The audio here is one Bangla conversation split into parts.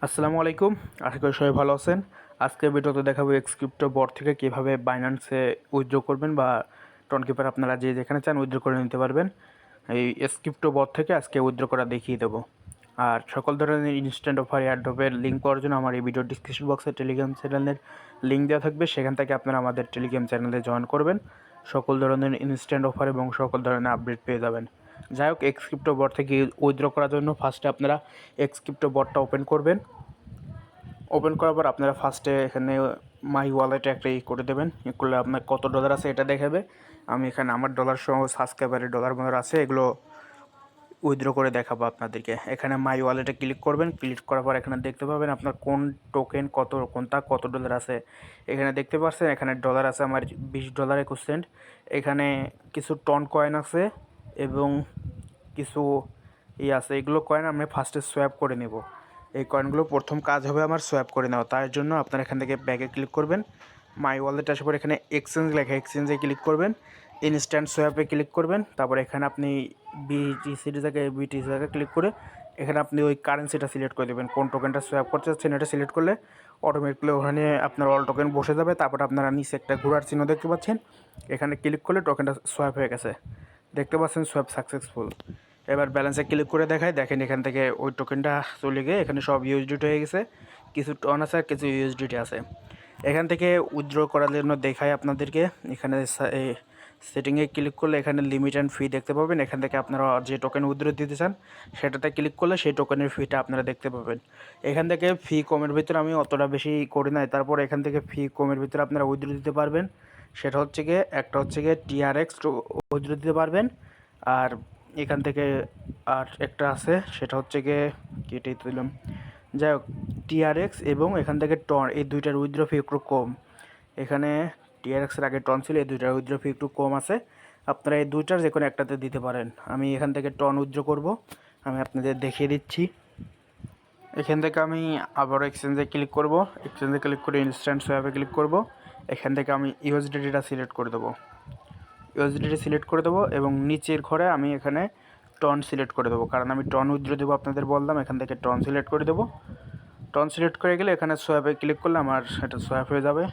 আসসালামু আলাইকুম। আশা করি সবাই ভালো আছেন। আজকের ভিডিওতে দেখাবো এক্সক্রিপ্টো বট থেকে কীভাবে বাইন্যান্সে উইথড্র করবেন বা টনকিপার আপনারা যে যেখানে চান উইথড্র করে নিতে পারবেন। এই এক্সক্রিপ্টো বট থেকে আজকে উইথড্র করা দেখিয়ে দেবো। আর সকল ধরনের ইনস্ট্যান্ট অফার এয়ারড্রপের লিঙ্ক পাওয়ার জন্য আমার এই ভিডিও ডিসক্রিপশন বক্সে টেলিগ্রাম চ্যানেলের লিঙ্ক দেওয়া থাকবে, সেখান থেকে আপনারা আমাদের টেলিগ্রাম চ্যানেলে জয়েন করবেন। সকল ধরনের ইনস্ট্যান্ট অফার এবং সকল ধরনের আপডেট পেয়ে যাবেন। যাই হোক, এক্সক্রিপ্টো বট থেকে উইথড্র করার জন্য ফার্স্টে আপনারা এক্সক্রিপ্টো বটটা ওপেন করবেন। ওপেন করার পর আপনারা ফার্স্টে এখানে মাই ওয়ালেটে একটা করে দেবেন। করলে আপনার কত ডলার আছে এটা দেখাবে। আমি এখানে আমার ডলার সহ সাবস্ক্রাইবারের ডলার আছে, এগুলো উইথড্র করে দেখাবো আপনাদেরকে। এখানে মাই ওয়ালেটে ক্লিক করবেন। ক্লিক করার পর এখানে দেখতে পাবেন আপনার কোন টোকেন কোনটা কত ডলার আছে এখানে দেখতে পাচ্ছেন। এখানে ডলার আছে আমার $20.21। এখানে কিছু টন কয়েন আছে এবং কিছু আছে, এগুলো কয়েন আমি ফার্স্টে সোয়াপ করে নেব। এই কয়েনগুলো প্রথম কাজ হবে আমার সোয়াপ করে নেওয়া। তার জন্য আপনারা এখান থেকে ব্যাগে ক্লিক করবেন। মাই ওয়ালেট আসার পর এখানে এক্সচেঞ্জ লেখা, এক্সচেঞ্জে ক্লিক করবেন। ইনস্ট্যান্ট সোয়াপে ক্লিক করবেন। তারপর এখানে আপনি বিটিসির জায়গায় বিটিসি জায়গায় ক্লিক করে এখানে আপনি ওই কারেন্সিটা সিলেক্ট করে দেবেন। কোন টোকেনটা সোয়াপ করতে চাচ্ছেন এটা সিলেক্ট করলে অটোমেটিকলি ওখানে আপনার অল টোকেন বসে যাবে। তারপর আপনারা নিচে একটা ঘোরার চিহ্ন দেখতে পাচ্ছেন, এখানে ক্লিক করলে টোকেনটা সোয়াপ হয়ে গেছে। দেখতে পাচ্ছেন সোয়াপ সাকসেসফুল। এবার ব্যালেন্সে ক্লিক করে দেখায়, দেখেন এখান থেকে ওই টোকেনটা চলে গিয়ে এখানে সব ইউএসডিটি হয়ে গেছে। কিছু টন আছে আর কিছু ইউএসডিটি আছে। এখান থেকে উইথড্র করার জন্য দেখায় আপনাদেরকে। এখানে সেটিংয়ে ক্লিক করলে এখানে লিমিট অ্যান্ড ফি দেখতে পাবেন। এখান থেকে আপনারা যে টোকেন উইথড্র দিতে চান সেটাতে ক্লিক করলে সেই টোকেনের ফিটা আপনারা দেখতে পাবেন। এখান থেকে ফি কমের ভিতরে আমি অতটা বেশি করি নাই। তারপর এখান থেকে ফি কমের ভিতরে আপনারা উইথড্র দিতে পারবেন। সেটা হচ্ছে গিয়ে একটা হচ্ছে গিয়ে টিআরএক্স উইথড্র দিতে পারবেন। আর এখান থেকে আর একটা আছে, সেটা হচ্ছে গিয়ে কেটেই দিলাম। যাই হোক, টিআরএক্স এবং এখান থেকে টন, এই দুইটার উইথড্র ফি একটু কম। এখানে টিআরএক্সের আগে টন ছিল, এই দুইটার উইথড্র ফি একটু কম আছে। আপনারা এই দুইটার যে কোনো একটাতে দিতে পারেন। আমি এখান থেকে টন উইথড্র করব, আমি আপনাদের দেখিয়ে দিচ্ছি। এখান থেকে আমি আবার এক্সচেঞ্জে ক্লিক করব। এক্সচেঞ্জে ক্লিক করে ইনস্ট্যান্ট সোয়াপে ক্লিক করব। এখান থেকে আমি ইউএসডিটিটা সিলেক্ট করে দেবো। ইউএসডিটি সিলেক্ট করে দেবো এবং নিচের ঘরে আমি এখানে টন সিলেক্ট করে দেবো, কারণ আমি টন উইথড্র দেবো আপনাদের বললাম। এখান থেকে টন সিলেক্ট করে দেবো। টন সিলেক্ট করে গেলে এখানে সোয়াপে ক্লিক করলে আমার এটা সোয়াপ হয়ে যাবে।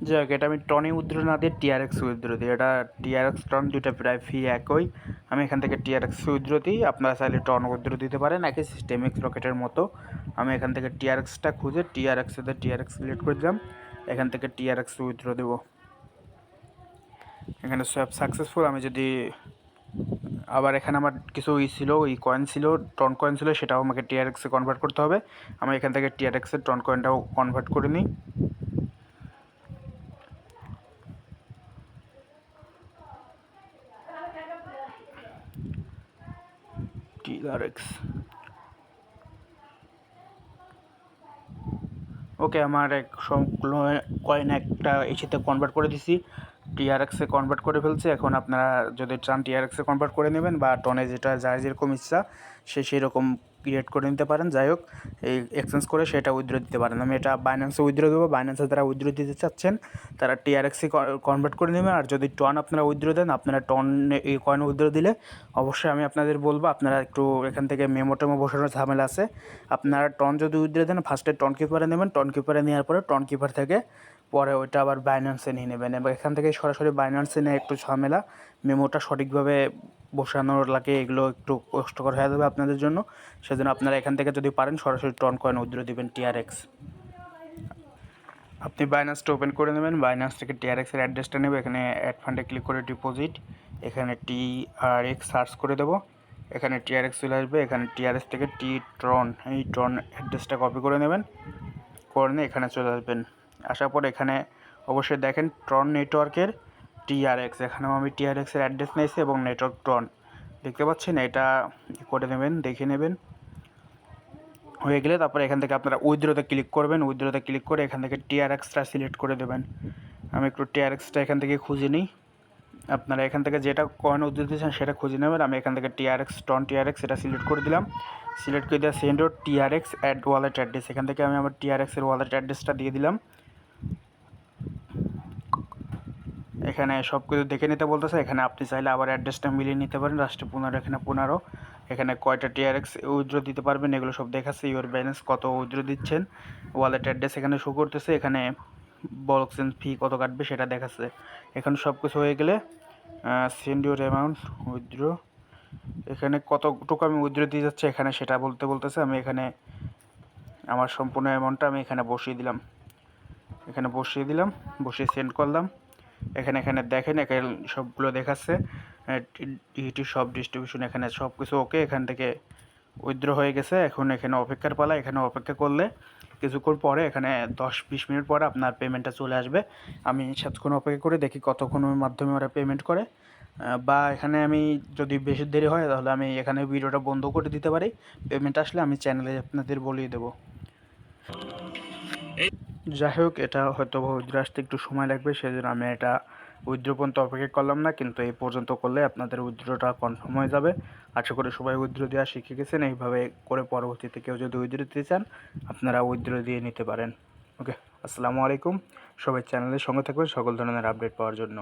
যাই হোক, এটা আমি টনে উইথড্র না দিয়ে টিআরএক্স উইথড্র দিই। এটা টিআরএক্স টন দুইটা প্রায় ফি একই। আমি এখান থেকে টিআরএক্স উইথড্র দিই। আপনারা চাইলে টন উইথড্র দিতে পারেন, একই সিস্টেম এক্স রকেটের মতো। আমি এখান থেকে টিআরএক্সটা খুঁজে টিআরএক্সেতে টিআরএক্স সিলেক্ট করে দিলাম। এখান থেকে টিআরএক্স উইথড্র দেবো। এখানে সোয়াপ সাকসেসফুল। আমি যদি আবার এখানে আমার কিছু ছিল, কয়েন ছিল, টন কয়েন ছিল, সেটাও আমাকে টিআরএক্সে কনভার্ট করতে হবে। আমি এখান থেকে টিআরএক্সের টন কয়েনটাও কনভার্ট করে নিই। টিআরএক্স ওকে, আমার এক সবগুলো কয়েন একটা এসিতে কনভার্ট করে দিছি, টিআরএক্সে কনভার্ট করে ফেলছি। এখন আপনারা যদি চান টিআরএক্সে কনভার্ট করে নেবেন বা টনে যেটা যার যেরকম ইচ্ছা সে সেই রকম ক্রিয়েট করে নিতে পারেন। যাই হোক, এই এক্সচেঞ্জ করে সেটা উইথড্র দিতে পারেন। আমি এটা বাইন্যান্সে উইথড্র দেবো। বাইন্যান্সে যারা উইথড্র দিতে চাচ্ছেন তারা টিআরএক্সে কনভার্ট করে নেবেন। আর যদি টন আপনারা উইথড্র দেন, আপনারা টন এই কয়েন উইথড্র দিলে অবশ্যই আমি আপনাদের বলবো আপনারা একটু এখান থেকে মেমো টেমো বসানোর ঝামেলা আছে। আপনারা টন যদি উইথড্র দেন ফার্স্টে টন কিপারে নেবেন। টন কিপারে নেওয়ার পরে টন কিপার থেকে পরে ওইটা আবার বাইন্যান্সে নিয়ে নেবেন এবং এখান থেকে সরাসরি বাইন্যান্সে নিয়ে একটু ঝামেলা, মেমোটা সঠিকভাবে বসানোর লাগে, এগুলো একটু কষ্টকর হয়ে যাবে আপনাদের জন্য। সেজন্য আপনারা এখান থেকে যদি পারেন সরাসরি টন কয়েন উইথড্র দিবেন টিআরএক্স। আপনি বাইন্যান্সটা ওপেন করে নেবেন। বাইন্যান্স থেকে টিআরএক্সের অ্যাড্রেসটা নেবে। এখানে অ্যাড ফান্ডে ক্লিক করে ডিপোজিট, এখানে টিআরএক্স সার্চ করে দেবো। এখানে টিআরএক্স চলে আসবে। এখানে টিআরএক্স থেকে ট্রন, এই ট্রন অ্যাড্রেসটা কপি করে নেবেন। করে নিয়ে এখানে চলে আসবেন। আসার পর এখানে অবশ্যই দেখেন ট্রন নেটওয়ার্কের টিআরএক্স, এখানেও আমি টিআরএক্সের অ্যাড্রেস নিয়েছি এবং নেটওয়ার্ক ট্রন দেখতে পাচ্ছেন। এটা করে নেবেন, দেখে নেবেন। হয়ে গেলে তারপরে এখান থেকে আপনারা উইথড্রোতে ক্লিক করবেন। উইথড্রোতে ক্লিক করে এখান থেকে টিআরএক্সটা সিলেক্ট করে দেবেন। আমি একটু টিআরএক্সটা এখান থেকে খুঁজে নিই। আপনারা এখান থেকে যেটা কয়েন উইথড্র দিয়েছেন সেটা খুঁজে নেবেন। আমি এখান থেকে টিআরএক্স টন টিআরএক্স এটা সিলেক্ট করে দিলাম। সিলেক্ট করে দেওয়া send TRX add wallet address, এখান থেকে আমি আমার টিআরএক্সের ওয়ালেট অ্যাড্রেসটা দিয়ে দিলাম। এখানে সব কিছু দেখে নিতে বলতেছে। এখানে আপনি চাইলে আবার অ্যাড্রেসটা মিলিয়ে নিতে পারেন। রাষ্ট্রে 15, এখানে 15, এখানে কয়টা টিআরএক্স উইথড্র দিতে পারবেন এগুলো সব দেখাচ্ছে। ইওর ব্যালেন্স কত উইথড্র দিচ্ছেন, ওয়ালেট অ্যাড্রেস এখানে শো করতেছে। এখানে বলছেন ফি কত কাটবে সেটা দেখাচ্ছে। এখানে সব কিছু হয়ে গেলে সেন্ড ইউর অ্যামাউন্ট উইথড্র, এখানে কতটুকু আমি উইথড্র দিয়ে যাচ্ছে এখানে সেটা বলতেছে। আমি এখানে আমার সম্পূর্ণ অ্যামাউন্টটা আমি এখানে বসিয়ে দিলাম, বসিয়ে সেন্ড করলাম। এখানে দেখেন এখানে সবগুলো দেখাচ্ছে ইটি সব ডিস্ট্রিবিউশন, এখানে সব কিছু ওকে। এখান থেকে উইথড্র হয়ে গেছে। এখন এখানে অপেক্ষার পালা। এখানে অপেক্ষা করলে কিছুক্ষণ পরে এখানে 10-20 মিনিট পরে আপনার পেমেন্টটা চলে আসবে। আমি সাতক্ষণ অপেক্ষা করে দেখি কতক্ষণের মাধ্যমে ওরা পেমেন্ট করে, বা এখানে আমি যদি বেশি দেরি হয় তাহলে আমি এখানে ভিডিওটা বন্ধ করে দিতে পারি। পেমেন্ট আসলে আমি চ্যানেলে আপনাদের বলিয়ে দেবো। যাই হোক, এটা হয়তো উইথড্র আসতে একটু সময় লাগবে, সেজন্য আমি এটা উইথড্র পর্যন্ত অপেক্ষা করলাম না, কিন্তু এই পর্যন্ত করলে আপনাদের উইথড্রটা কনফার্ম হয়ে যাবে। আশা করি সবাই উইথড্র দেওয়া শিখে গেছেন। এইভাবে করে পরবর্তীতে কেউ যদি উইথড্র দিতে চান আপনারা উইথড্র দিয়ে নিতে পারেন। ওকে, আসসালামু আলাইকুম। সবাই চ্যানেলের সঙ্গে থাকবেন সকল ধরনের আপডেট পাওয়ার জন্য।